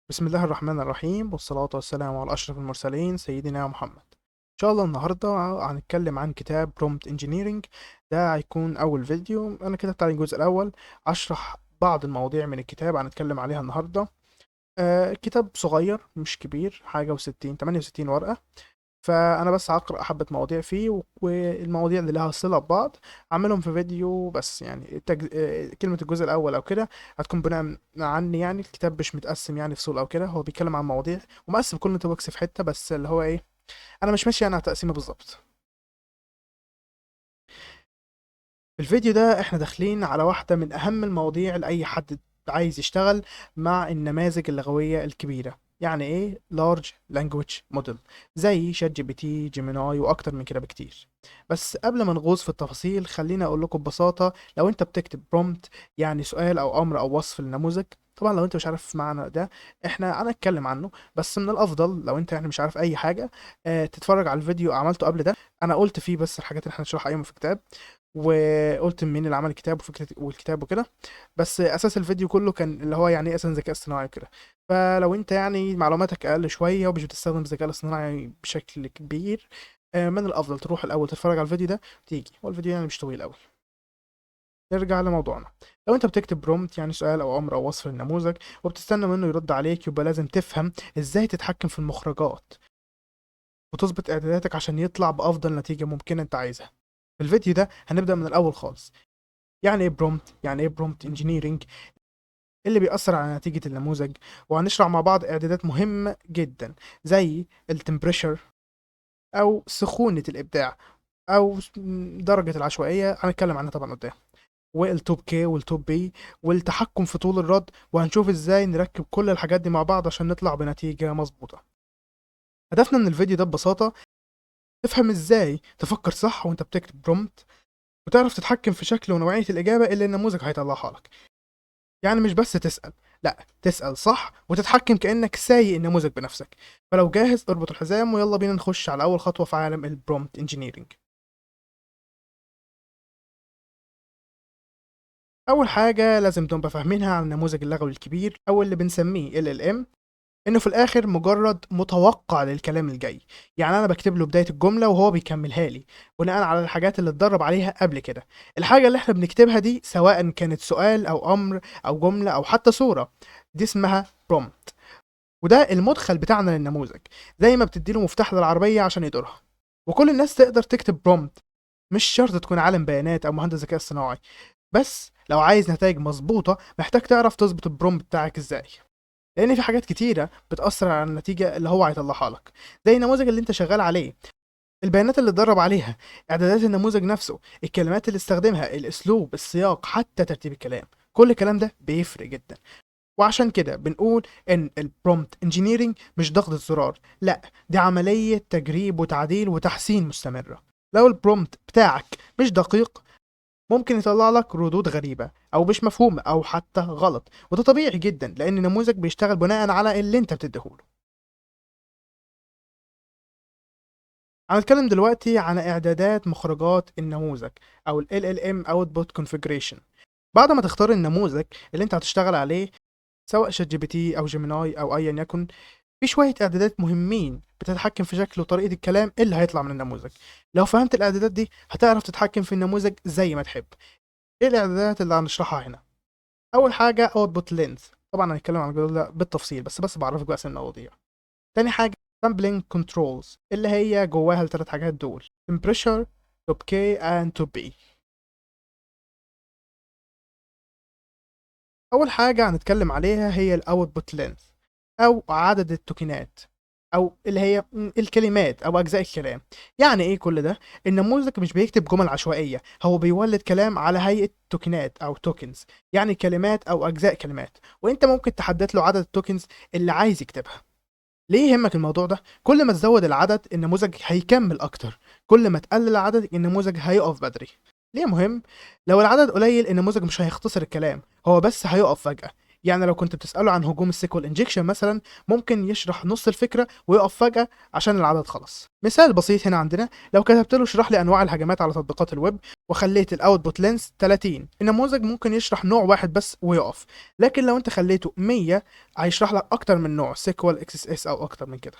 بسم الله الرحمن الرحيم والصلاة والسلام على أشرف المرسلين سيدنا محمد. إن شاء الله النهاردة هنتكلم عن كتاب Prompt Engineering. ده هيكون أول فيديو أنا كتبت عليه الجزء الأول، أشرح بعض المواضيع من الكتاب هنتكلم عليها النهاردة. كتاب صغير مش كبير، حاجة وستين 68 ورقة. فأنا بس هقرأ حبة مواضيع فيه والمواضيع اللي لها صلة ببعض أعملهم في فيديو. بس يعني كلمة الجزء الأول أو كده هتكون بناء عني. يعني الكتاب مش متقسم يعني فصول أو كده، هو بيتكلم عن مواضيع ومقسم كل توبكس في حتة، بس اللي هو إيه، أنا مش ماشي أنا على تقسيمه بالظبط. في الفيديو ده احنا داخلين على واحدة من أهم المواضيع لأي حد عايز يشتغل مع النماذج اللغوية الكبيرة. يعني ايه Large Language Model؟ زي شات جي بي تي، جيميناي، وأكتر من كده بكتير. بس قبل ما نغوص في التفاصيل خليني أقول لكم ببساطة، لو أنت بتكتب برومبت يعني سؤال أو أمر أو وصف للنموذج، طبعا لو انت مش عارف معنى ده احنا هنتكلم عنه، بس من الافضل لو انت يعني مش عارف اي حاجه تتفرج على الفيديو عملته قبل ده. انا قلت فيه بس الحاجات اللي احنا هنشرحها ايام في الكتاب، وقلت مين اللي عمل الكتاب وفكرة والكتاب وكده. بس اساس الفيديو كله كان اللي هو يعني ايه اصلا ذكاء اصطناعي وكده. فلو انت يعني معلوماتك اقل شوية ومش بتستخدم الذكاء الاصطناعي بشكل كبير، من الافضل تروح الاول تتفرج على الفيديو ده وتيجي. هو الفيديو يعني مش طويل قوي. نرجع لموضوعنا. لو انت بتكتب برومت يعني سؤال او امر او وصف للنموذج وبتستنى منه يرد عليك، يبقى لازم تفهم ازاي تتحكم في المخرجات وتظبط اعداداتك عشان يطلع بافضل نتيجة ممكنة انت عايزها. في الفيديو ده هنبدأ من الأول خالص. يعني ايه برومبت؟ يعني ايه برومبت انجينيرنج اللي بيأثر على نتيجة النموذج؟ وهنشرح مع بعض اعدادات مهمة جدا زي التمبريشر او سخونة الابداع او درجة العشوائية، هنتكلم عنها طبعا قدام، والتوب كي والتوب بي، والتحكم في طول الرد. وهنشوف ازاي نركب كل الحاجات دي مع بعض عشان نطلع بنتيجة مظبوطة. هدفنا من الفيديو ده ببساطة تفهم ازاي تفكر صح وانت بتكتب برومبت، وتعرف تتحكم في شكل ونوعية الإجابة اللي النموذج هيطلعها لك. يعني مش بس تسأل، لا تسأل صح وتتحكم كأنك سايق النموذج بنفسك. فلو جاهز اربط الحزام ويلا بينا نخش على أول خطوة في عالم البرومبت انجينيرنج. أول حاجة لازم نبقى فاهمينها عن النموذج اللغوي الكبير أو اللي بنسميه LLM، إنه في الآخر مجرد متوقع للكلام الجاي. يعني أنا بكتب له بداية الجملة وهو بيكملها لي بناء على الحاجات اللي اتدرب عليها قبل كده. الحاجة اللي احنا بنكتبها دي سواء كانت سؤال أو أمر أو جملة أو حتى صورة، دي اسمها prompt. وده المدخل بتاعنا للنموذج، زي ما بتديله مفتاح للعربية عشان يدورها. وكل الناس تقدر تكتب برومبت، مش شرط تكون عالم بيانات أو مهندس ذكاء اصطناعي. بس لو عايز نتائج مظبوطة محتاج تعرف تظبط البرومبت بتاعك ازاي، لأن في حاجات كتيرة بتأثر على النتيجة اللي هو هيطلعها لك. زي النموذج اللي انت شغال عليه، البيانات اللي اتدرب عليها، اعدادات النموذج نفسه، الكلمات اللي استخدمها، الاسلوب، السياق، حتى ترتيب الكلام. كل الكلام ده بيفرق جدا. وعشان كده بنقول ان البرومبت انجينيرنج مش ضغطة زرار، لا، دي عملية تجريب وتعديل وتحسين مستمرة. لو البرومبت بتاعك مش دقيق ممكن يطلع لك ردود غريبة او مش مفهومة او حتى غلط، وده طبيعي جدا لان النموذج بيشتغل بناء على اللي انت بتديهوله. هنتكلم دلوقتي عن اعدادات مخرجات النموذج او ال LLM Output Configuration. بعد ما تختار النموذج اللي انت هتشتغل عليه، سواء شات جي بي تي او جيميناي او ايا يكن، في شوية إعدادات مهمين بتتحكم في شكل وطريقة الكلام اللي هيطلع من النموذج. لو فهمت الإعدادات دي هتعرف تتحكم في النموذج زي ما تحب. إيه الإعدادات اللي هنشرحها هنا؟ أول حاجة Output Length، طبعا هنتكلم عن الموضوع ده بالتفصيل، بس بعرفك بقى المواضيع. تاني حاجة Sampling Controls، اللي هي جواها الثلاث حاجات دول: Temperature، Top K and Top B. أول حاجة هنتكلم عليها هي ال Output Length أو عدد التوكينات، او اللي هي الكلمات او اجزاء الكلام. يعني ايه كل ده؟ النموذج مش بيكتب جمل عشوائيه، هو بيولد كلام على هيئه توكنات او توكنز، يعني كلمات او اجزاء كلمات. وانت ممكن تحدد له عدد التوكنز اللي عايز يكتبها. ليه يهمك الموضوع ده؟ كل ما تزود العدد النموذج هيكمل اكتر، كل ما تقلل العدد النموذج هيقف بدري. ليه مهم؟ لو العدد قليل النموذج مش هيختصر الكلام، هو بس هيقف فجأة. يعني لو كنت بتسأله عن هجوم السيكوال انجكشن مثلا، ممكن يشرح نص الفكرة ويقف فجأة عشان العدد خلص. مثال بسيط هنا عندنا، لو كتبت له اشرح لي انواع الهجمات على تطبيقات الويب وخليت الاوتبوت لينس 30، النموذج ممكن يشرح نوع واحد بس ويقف. لكن لو انت خليته 100 هيشرح لك اكتر من نوع سيكوال اكس اس اس او اكتر من كده.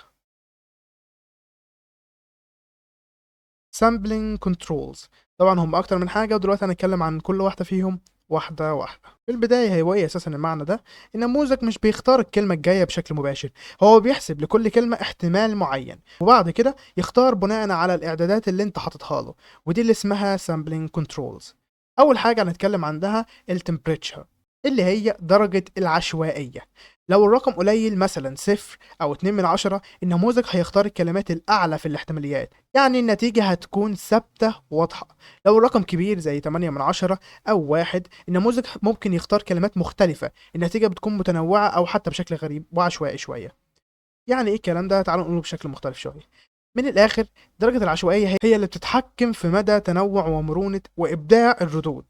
sampling controls، طبعا هم اكتر من حاجه، ودلوقتي هنتكلم عن كل واحده فيهم واحده واحده. في البدايه هو ايه اساسا المعنى ده؟ النموذج مش بيختار الكلمه الجايه بشكل مباشر، هو بيحسب لكل كلمه احتمال معين وبعد كده يختار بناء على الاعدادات اللي انت حاططها له، ودي اللي اسمها sampling controls. اول حاجه هنتكلم عندها التمبريتشر، اللي هي درجه العشوائيه. لو الرقم قليل مثلا صفر او 2 من 10، النموذج هيختار الكلمات الاعلى في الاحتماليات، يعني النتيجة هتكون ثابتة واضحة. لو الرقم كبير زي 8 من 10 أو 1، النموذج ممكن يختار كلمات مختلفة، النتيجة بتكون متنوعة أو حتى بشكل غريب وعشوائي شوية. يعني إيه الكلام ده؟ تعالوا نقوله بشكل مختلف شوية. من الآخر، درجة العشوائية هي اللي بتتحكم في مدى تنوع ومرونة وإبداع الردود.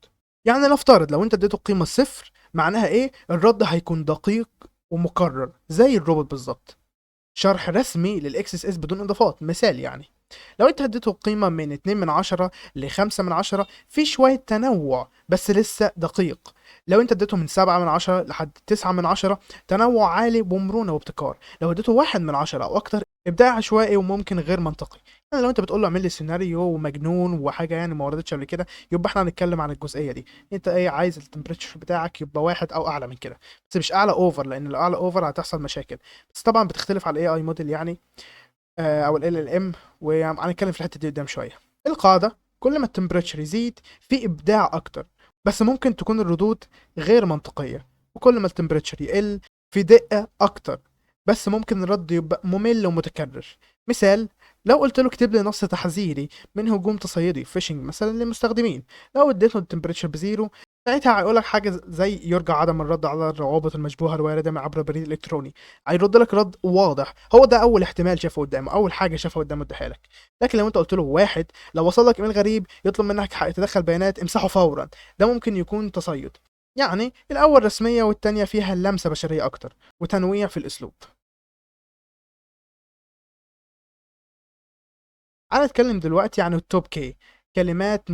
يعني نفترض لو أنت اديته قيمة صفر، معناها إيه؟ الرد هيكون دقيق ومكرر زي الروبوت بالظبط. شرح رسمي للاكس اس اس بدون اضافات، مثال يعني. لو انت اديته قيمة من 2 من 10 ل 5 من 10، في شوية تنوع بس لسه دقيق. لو انت اديته من 7 من 10 لحد 9 من 10، تنوع عالي ومرونة وابتكار. لو اديته 1 من 10 او اكتر، ابداع عشوائي وممكن غير منطقي. يعني لو انت بتقول له اعمل لي سيناريو ومجنون وحاجة يعني ما وردتش قبل كده، يبقى احنا هنتكلم عن الجزئية دي. انت ايه عايز التمبريتشر بتاعك يبقى واحد او اعلى من كده، بس مش اعلى اوفر، لان لو اعلى اوفر هتحصل مشاكل. بس طبعا بتختلف على الاي اي موديل يعني، او ال ال ام، وهنتكلم في الحته دي قدام شويه. القاعده، كل ما التمبريتشر يزيد في ابداع اكتر، بس ممكن تكون الردود غير منطقيه. وكل ما التمبريتشر يقل في دقه اكتر، بس ممكن الرد يبقى ممل ومتكرر. مثال، لو قلت له اكتب لي نص تحذيري من هجوم تصيدي فيشنج مثلا للمستخدمين، لو اديته التمبريتشر بزيرو، ساعتها هيقول لك حاجه زي يرجى عدم الرد على الروابط المشبوهه الوارده من عبر البريد الالكتروني. هيرد لك رد واضح، هو ده اول احتمال شافه قدامه، اول حاجه شافها قدامه اديها لك. لكن لو انت قلت له واحد، لو وصل لك ايميل غريب يطلب منك حق تدخل بيانات، امسحه فورا، ده ممكن يكون تصيد. يعني الاول رسميه والتانيه فيها لمسه بشريه اكتر وتنويع في الاسلوب. انا اتكلم دلوقتي عن التوب كي، كلمات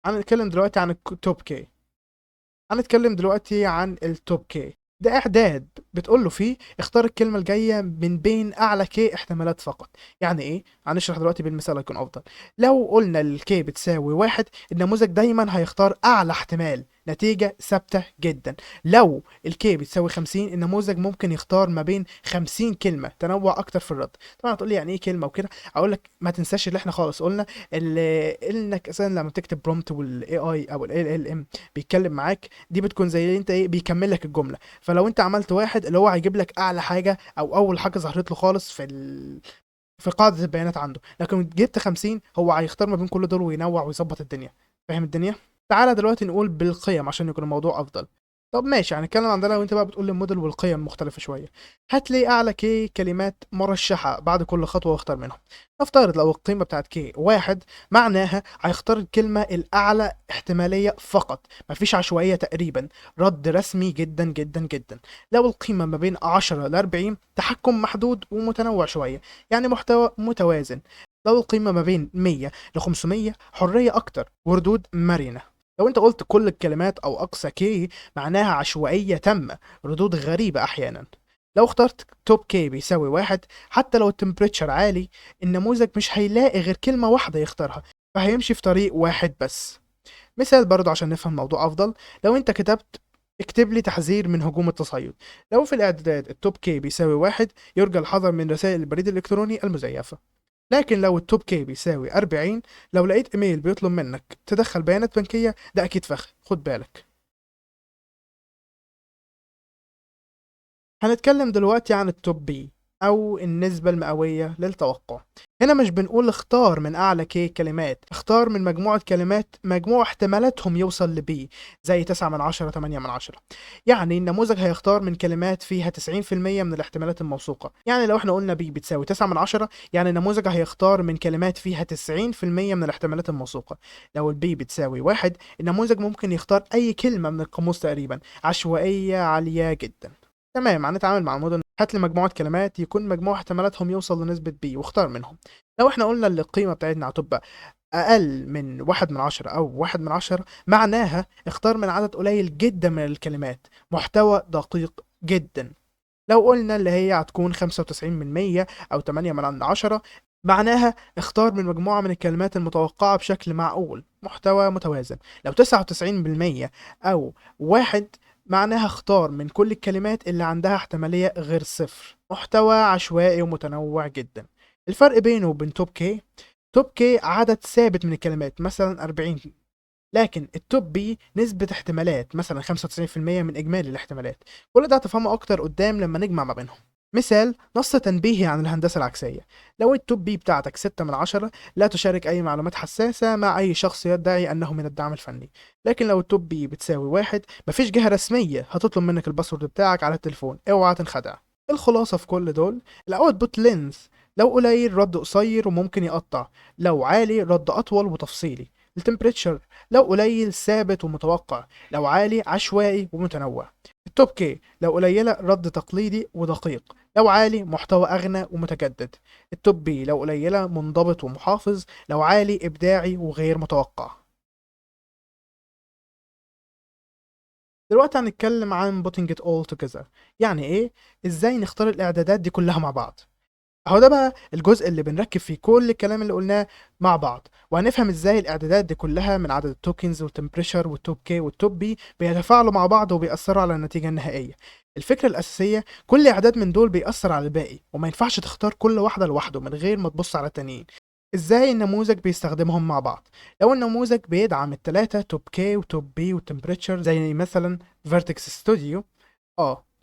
هنتكلم دلوقتي عن التوب كي. هنتكلم دلوقتي عن التوب كي. ده اعداد بتقول له فيه اختار الكلمه الجايه من بين اعلى كي احتمالات فقط. يعني ايه؟ هنشرح دلوقتي بالمثال هيكون افضل. لو قلنا الكي بتساوي واحد، النموذج دايما هيختار اعلى احتمال، نتيجة ثابتة جدا. لو الكي بتساوي 50، النموذج ممكن يختار ما بين 50 كلمة، تنوع أكتر في الرد. طبعا هتقول لي يعني إيه كلمة وكده، أقول لك ما تنساش اللي إحنا خالص قلنا، إنك أساسا لما بتكتب برومبت والاي اي او ال ال ام بيتكلم معاك، دي بتكون زي انت ايه، بيكمل لك الجمله. فلو انت عملت واحد، اللي هو هيجيب لك اعلى حاجه او اول حاجه ظهرت له خالص في قاعده البيانات عنده. لكن جبت 50، هو هيختار ما بين كل دول وينوع ويظبط الدنيا. فاهم الدنيا؟ تعالى دلوقتي نقول بالقيم عشان يكون الموضوع افضل. طب ماشي، هنتكلم عن ده. لو انت بقى بتقول لي الموديل والقيم مختلفه شويه، هات لي اعلى كي كلمات مرشحه بعد كل خطوه واختار منهم. نفترض لو القيمه بتاعت كي واحد، معناها هيختار الكلمه الاعلى احتماليه فقط، مفيش عشوائيه تقريبا، رد رسمي جدا جدا جدا. لو القيمه ما بين 10 ل 40، تحكم محدود ومتنوع شويه، يعني محتوى متوازن. لو القيمه ما بين 100 ل 500، حريه اكتر وردود مرنه. لو انت قلت كل الكلمات او اقصى كي، معناها عشوائية تامة، ردود غريبة احيانا. لو اخترت توب كي بيساوي واحد، حتى لو التمبريتشر عالي، النموذج مش هيلاقي غير كلمة واحدة يختارها، فهيمشي في طريق واحد بس. مثال برضه عشان نفهم الموضوع افضل، لو انت كتبت اكتب لي تحذير من هجوم التصيد، لو في الاعدادات التوب كي بيساوي واحد، يرجى الحذر من رسائل البريد الالكتروني المزيفة. لكن لو التوب كي بيساوي 40، لو لقيت ايميل بيطلب منك تدخل بيانات بنكية، ده اكيد فخ، خد بالك. هنتكلم دلوقتي عن التوب بي. أو النسبة المئوية للتوقع. هنا مش بنقول اختار من أعلى كلمات، اختار من مجموعة كلمات مجموع احتمالاتهم يوصل لبي، زي 9/10 8/10. يعني النموذج هيختار من كلمات فيها 90% من الاحتمالات الموثوقة. يعني لو احنا قلنا بي بتساوي 9/10، يعني النموذج هيختار من كلمات فيها 90% من الاحتمالات الموثوقة. لو البي بتساوي 1، النموذج ممكن يختار أي كلمة من القاموس تقريبا، عشوائية عالية جدا. تمام، هنتعامل مع المدن. هات لي مجموعة كلمات يكون مجموع احتمالاتهم يوصل لنسبة بي واختار منهم. لو احنا قلنا ان القيمة بتاعتنا هتبقى أقل من 1/10 أو 1/10، معناها اختار من عدد قليل جدا من الكلمات، محتوى دقيق جدا. لو قلنا اللي هي هتكون 95% أو 8/10، معناها اختار من مجموعة من الكلمات المتوقعة بشكل معقول، محتوى متوازن. لو 99% أو 1، معناها اختار من كل الكلمات اللي عندها احتمالية غير صفر، محتوى عشوائي ومتنوع جدا. الفرق بينه وبين توب كي عدد ثابت من الكلمات مثلا 40، لكن التوب بي نسبة احتمالات مثلا 95% من إجمالي الاحتمالات. كل ده هتفهمه أكتر قدام لما نجمع ما بينهم. مثال نص تنبيهي عن الهندسة العكسية: لو التوب بي بتاعتك 6/10، لا تشارك أي معلومات حساسة مع أي شخص يدعي أنه من الدعم الفني. لكن لو التوب بي بتساوي 1، مفيش جهة رسمية هتطلب منك الباسورد بتاعك على التليفون، اوعى تنخدع. الخلاصة في كل دول: الاوتبوت لينث لو قليل رد قصير وممكن يقطع، لو عالي رد أطول وتفصيلي. التمبريتشر لو قليل ثابت ومتوقع، لو عالي عشوائي ومتنوع. التوب كي لو قليلة رد تقليدي ودقيق، لو عالي محتوى أغنى ومتجدد. التوب بي لو قليلة منضبط ومحافظ، لو عالي إبداعي وغير متوقع. دلوقتي هنتكلم عن putting it all together. يعني إيه؟ إزاي نختار الإعدادات دي كلها مع بعض. اهو ده بقى الجزء اللي بنركب فيه كل الكلام اللي قلناه مع بعض، وهنفهم ازاي الاعدادات دي كلها من عدد التوكنز والتمبريشر والتوب كي والتوب بي بيتفاعلوا مع بعض وبيأثروا على النتيجة النهائية. الفكرة الأساسية: كل إعداد من دول بيأثر على الباقي، وما ينفعش تختار كل واحدة لوحده من غير ما تبص على التانيين. ازاي النموذج بيستخدمهم مع بعض؟ لو النموذج بيدعم التلاتة توب كي وتوب بي والتمبريتشر زي مثلا فيرتكس ستوديو.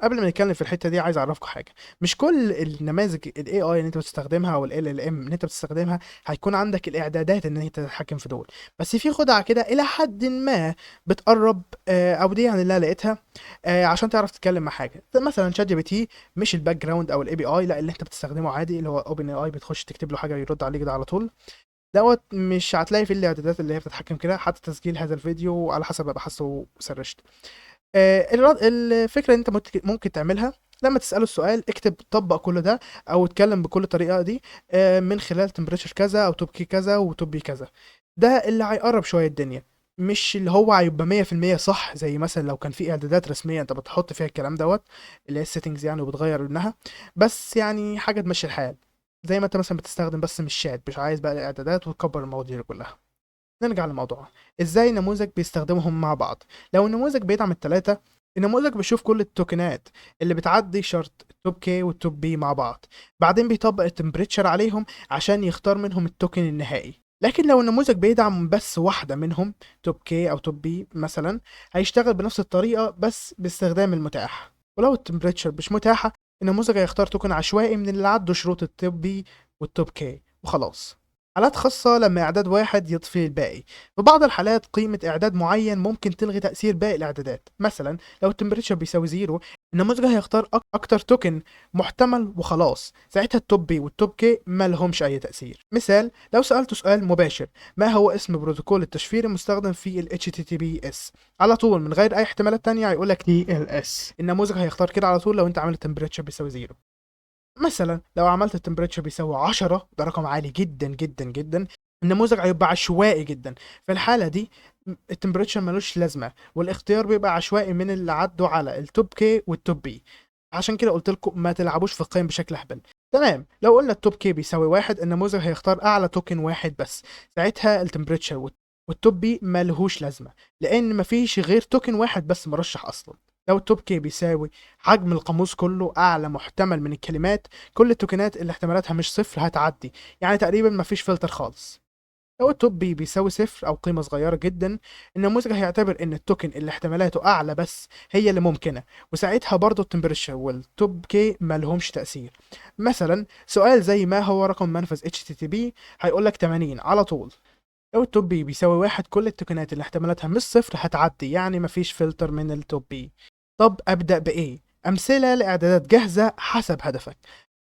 قبل ما نتكلم في الحته دي عايز اعرفكم حاجه: مش كل النماذج الاي اي اللي انت بتستخدمها او ال ام اللي انت بتستخدمها هيكون عندك الاعدادات ان انت تتحكم في دول. بس في خدعه كده الى حد ما بتقرب، او دي يعني اللي أنا لقيتها، عشان تعرف تتكلم مع حاجه مثلا شات جي بي تي. مش الباك جراوند او الاي بي اي، لا، اللي انت بتستخدمه عادي اللي هو اوبن اي اي، بتخش تكتب له حاجه يرد عليك ده على طول. مش هتلاقي فيه الاعدادات اللي هي بتتحكم كده. حتى تسجيل هذا الفيديو على حسب ما بحثه سرشت. الفكرة اللي انت ممكن تعملها لما تسأله السؤال: اكتب طبق كل ده او اتكلم بكل طريقة دي من خلال تمبريتشر كذا او توبكي كذا وتوبي كذا. ده اللي هيقرب شوية الدنيا. مش اللي هو هيبقى 100% صح، زي مثلا لو كان في اعدادات رسمية انت بتحط فيها الكلام اللي هي السيتنجز يعني، وبتغير منها. بس يعني حاجة تمشي الحال، زي ما انت مثلا بتستخدم بس مش شات، مش عايز بقى الاعدادات وتكبر المواضيع دي كلها. نرجع للموضوع: ازاي نموذج بيستخدمهم مع بعض. لو النموذج بيدعم التلاتة، النموذج بيشوف كل التوكنات اللي بتعدي شرط التوب كي والتوب بي مع بعض، بعدين بيطبق التمبريتشر عليهم عشان يختار منهم التوكن النهائي. لكن لو النموذج بيدعم بس واحدة منهم، توب كي أو توب بي مثلا، هيشتغل بنفس الطريقة بس باستخدام المتاح. ولو التمبريتشر مش متاحة، النموذج هيختار توكن عشوائي من اللي عدوا شروط التوب بي والتوب كي وخلاص. حالات خاصة: لما إعداد واحد يطفي الباقي. في بعض الحالات قيمة إعداد معين ممكن تلغي تأثير باقي الإعدادات. مثلا لو التمبريتشر بيساوي زيرو، النموذج هيختار أكتر توكن محتمل وخلاص، ساعتها التوب بي والتوب كي مالهمش أي تأثير. مثال: لو سألته سؤال مباشر: ما هو اسم بروتوكول التشفير المستخدم في ال HTTPS، على طول من غير أي احتمالات تانية هيقولك TLS. النموذج هيختار كده على طول لو أنت عامل التمبريتشر بيساوي زيرو. مثلا لو عملت التمبريتشر بيساوي 10، ده رقم عالي جدا جدا جدا، النموذج هيبقى عشوائي جدا. في الحالة دي التمبريتشر ملوش لازمة، والاختيار بيبقى عشوائي من اللي عدوا على التوب كي والتوب بي. عشان كده قلت لكم ما تلعبوش في القيم بشكل هبل. تمام، لو قلنا التوب كي بيساوي 1، النموذج هيختار أعلى توكن واحد بس، ساعتها التمبريتشر والتوب بي ملهوش لازمة، لأن مفيش غير توكن واحد بس مرشح أصلا. لو التوب كي بيساوي حجم القاموس كله، أعلى محتمل من الكلمات، كل التوكنات اللي احتمالاتها مش صفر هتعدي، يعني تقريبا مفيش فلتر خالص. لو التوب بي بيساوي صفر أو قيمة صغيرة جدا، النموذج هيعتبر إن التوكن اللي احتمالاته أعلى بس هي اللي ممكنة، وساعتها برضه التمبريتشر والتوب كي مالهمش تأثير. مثلا سؤال زي ما هو رقم منفذ HTTP هيقولك 80 على طول. لو التوب بي بيساوي واحد، كل التوكنات اللي احتمالاتها مش صفر هتعدي، يعني مفيش فلتر من التوب بي. طب أبدأ بإيه؟ أمثلة لإعدادات جاهزة حسب هدفك.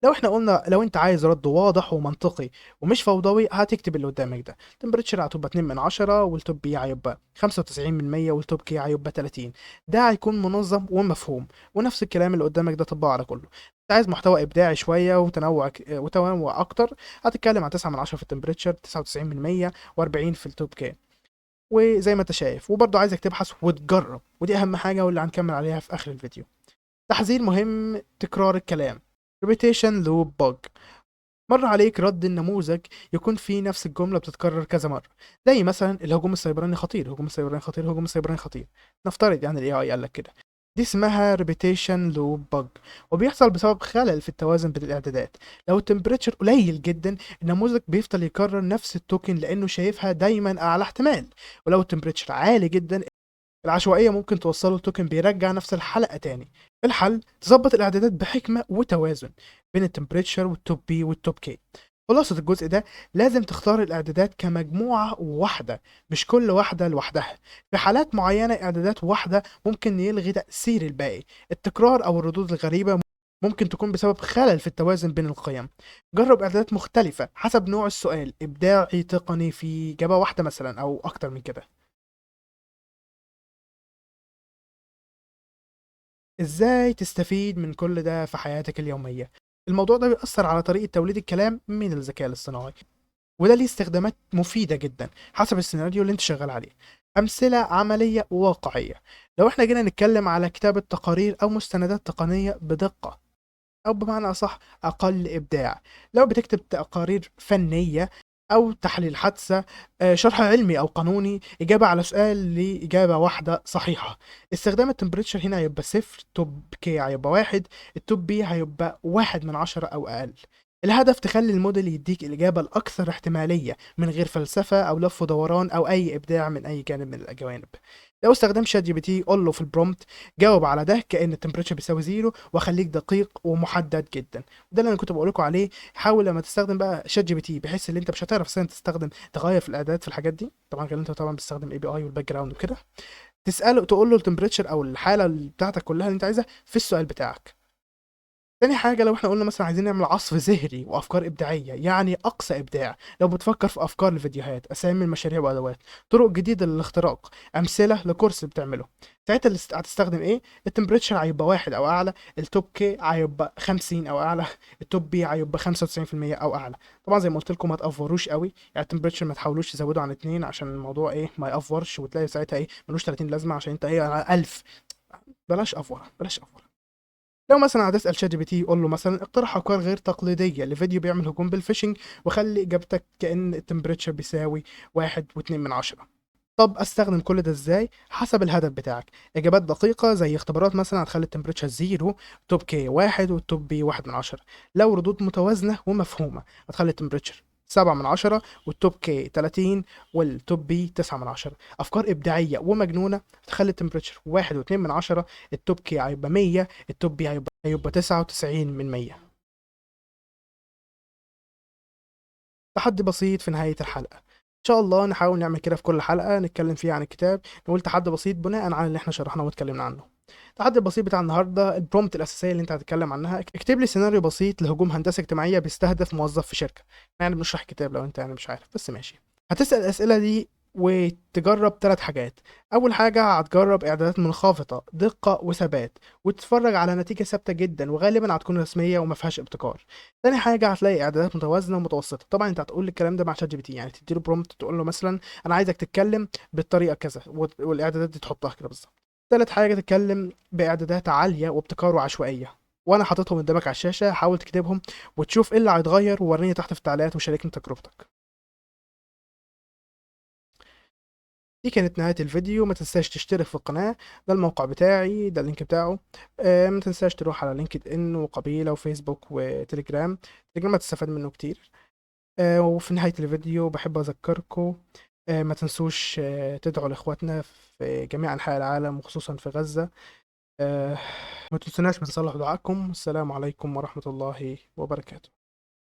لو احنا قلنا لو انت عايز رد واضح ومنطقي ومش فوضوي، هتكتب اللي قدامك ده. تمبريتشر هتبقى 2 من 10، والتوب بي هيبقى 95 من 100، والتوب كي هيبقى 30. ده هيكون منظم ومفهوم، ونفس الكلام اللي قدامك ده طبقه على كله. انت عايز محتوى ابداعي شويه وتنوع اكتر، هتتكلم عن 9 من 10 في التمبريتشر، 99 من 100، و40 في التوب كي. وزي ما انت شايف، وبرضه عايزك تبحث وتجرب، ودي اهم حاجه واللي هنكمل عليها في اخر الفيديو. تحذير مهم: تكرار الكلام، repetition loop bug. مر عليك رد النموذج يكون فيه نفس الجملة بتتكرر كذا مرة، زي مثلا الهجوم السيبراني خطير، الهجوم السيبراني خطير، الهجوم السيبراني خطير. نفترض يعني ال AI قال لك كده. دي اسمها repetition loop bug، وبيحصل بسبب خلل في التوازن بين الإعدادات. لو التمبريتشر قليل جدا، النموذج بيفضل يكرر نفس التوكن لأنه شايفها دايما أعلى احتمال. ولو التمبريتشر عالي جدا، العشوائية ممكن توصله التوكن بيرجع نفس الحلقة تاني. الحل: تظبط الإعدادات بحكمة وتوازن بين التمبريتشر والتوب بي والتوب كي. خلاصة الجزء ده: لازم تختار الإعدادات كمجموعة واحدة، مش كل واحدة لوحدها. في حالات معينة إعدادات واحدة ممكن يلغي تأثير الباقي. التكرار أو الردود الغريبة ممكن تكون بسبب خلل في التوازن بين القيم. جرب إعدادات مختلفة حسب نوع السؤال، إبداعي تقني في إجابة واحدة مثلا أو أكتر من كده. إزاي تستفيد من كل ده في حياتك اليومية؟ الموضوع ده بيأثر على طريقة توليد الكلام من الذكاء الاصطناعي، وده ليه استخدامات مفيدة جدا حسب السيناريو اللي انت شغال عليه. أمثلة عملية وواقعية: لو احنا جينا نتكلم على كتابة تقارير أو مستندات تقنية بدقة، أو بمعنى أصح أقل إبداع. لو بتكتب تقارير فنية أو تحليل حادثة، شرح علمي أو قانوني، إجابة على سؤال لإجابة واحدة صحيحة. استخدام التمبريتشر هنا هيبقى صفر، توب كي هيبقى واحد، التوب بي هيبقى 1 من 10 أو أقل. الهدف تخلي الموديل يديك الإجابة الأكثر احتمالية من غير فلسفة أو لف ودوران أو أي إبداع من أي جانب من الجوانب. لو استخدمت شات جي بي تي، قول له في البرومبت: جاوب على ده كأن التمبريتشر بيساوي زيرو، وخليك دقيق ومحدد جدا. وده اللي انا كنت بقول لكم عليه. حاول لما تستخدم بقى شات جي بي تي، بحيث ان انت مش هتعرف اصلا تستخدم تغير في الاعدادات في الحاجات دي، طبعا كان انت طبعا بتستخدم اي بي اي والباك جراوند وكده. تساله، تقول له التمبريتشر او الحاله اللي بتاعتك كلها اللي انت عايزها في السؤال بتاعك. تاني حاجة: لو احنا قلنا مثلا عايزين نعمل عصف ذهني وأفكار إبداعية، يعني أقصى إبداع، لو بتفكر في أفكار لفيديوهات، أسامي المشاريع وأدوات، طرق جديدة للاختراق، أمثلة لكورس بتعمله، ساعتها اللي هتستخدم إيه؟ التمبريتشر هيبقى واحد أو أعلى، التوب كي هيبقى 50 أو أعلى، التوب بي هيبقى 95% أو أعلى. طبعا زي ما قلت لكم ما تأفوروش قوي، يعني التمبريتشر ما تحاولوش تزودوا عن 2 عشان الموضوع إيه ما يأفورش، وتلاقي ساعتها إيه ملوش 30 لازمة عشان أنت إيه على 1000. بلاش أفورة، بلاش أفورة. لو مثلا هتسأل شات جي بي تي، قول له مثلا اقترح افكار غير تقليديه لفيديو بيعمل هجوم بالفيشنج، وخلي اجابتك كأن التمبريتشر بيساوي 1.2 من 10. طب استخدم كل ده ازاي؟ حسب الهدف بتاعك. اجابات دقيقه زي اختبارات مثلا هتخلي التمبريتشر زيرو، توب كي واحد، والتوب بي 1 من 10. لو ردود متوازنه ومفهومه، هتخلي التمبريتشر 7 من 10، والتوب كي 30، والتوب بي 9 من 10. أفكار إبداعية ومجنونة تخلي التمبريتشر 1.2 من 10، التوب كي هيبقى 100، التوب بي هيبقى 99 من 100. تحدي بسيط في نهاية الحلقة: إن شاء الله نحاول نعمل كده في كل حلقة نتكلم فيها عن الكتاب، نقول تحدي بسيط بناء على اللي احنا شرحناه واتكلمنا عنه. التحدي البسيط بتاع النهارده: البرومبت الأساسية اللي أنت هتتكلم عنها، اكتب لي سيناريو بسيط لهجوم هندسة اجتماعية بيستهدف موظف في شركة. يعني بنشرح كتاب لو أنت يعني مش عارف، بس ماشي. هتسأل الأسئلة دي وتجرب 3 حاجات. أول حاجة هتجرب إعدادات منخفضة دقة وثبات، وتتفرج على نتيجة ثابتة جدا وغالبا هتكون رسمية وما فيهاش ابتكار. تاني حاجة هتلاقي إعدادات متوازنة ومتوسطة. طبعا أنت هتقول الكلام ده مع شات جي بي تي، يعني تديله برومبت تقول له مثلا أنا عايزك تتكلم بالطريقة كذا، والإعدادات دي تحطها كده بالظبط. تالت حاجة تتكلم بإعدادات عالية وابتكار وعشوائية، وأنا حاططهم قدامك على الشاشة، حاول تكتبهم وتشوف إيه اللي هيتغير، ووريني تحت في التعليقات وشاركني تجربتك. دي كانت نهاية الفيديو. ما تنساش تشترك في القناة، ده الموقع بتاعي، ده اللينك بتاعه. ما تنساش تروح على لينكد ان وقبيلة وفيسبوك وتليجرام. تليجرام هتستفاد منه كتير. وفي نهاية الفيديو بحب أذكركم ما تنسوش تدعوا لإخواتنا في جميع أنحاء العالم وخصوصا في غزة. آه، ما تنسوناش من صالح دعائكم. السلام عليكم ورحمة الله وبركاته.